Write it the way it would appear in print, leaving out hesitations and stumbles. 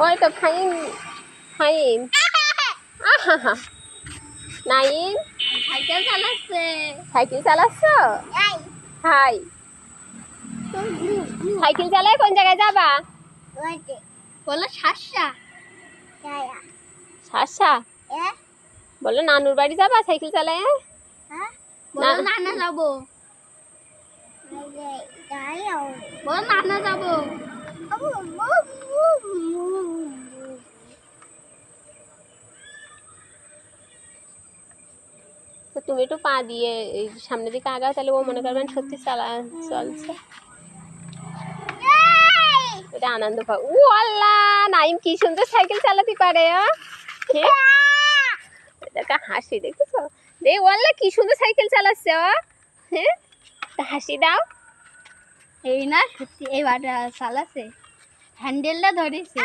ওই তো fine fine আহা নাইম সাইকেল চালাচ্ছে। সাইকেল চালাচ্ছ? হাই সাইকেল চালায় কোন জায়গায় যাবা? বলো শাসা। শাসা বলো নানুর বাড়ি যাবা সাইকেল চালায়? বলো নানা যাবো। বলো নানা যাবো। তো তুমি একটু পা দিয়ে এই সামনের দিকে আগাও, তাহলে ও মনে করবেন সত্যি চলছে। এটা আনন্দ পাও। ও আল্লাহ, নাইম কি সুন্দর সাইকেল চালাতে পারে। এটা হাসি দেখেছো? দে ওয়াল্লা কি সুন্দর সাইকেল চালাচ্ছে। হ্যাঁ হাসি দাও। এই না সত্যি এবার চালাচ্ছে, হ্যান্ডেলটা ধরেছে।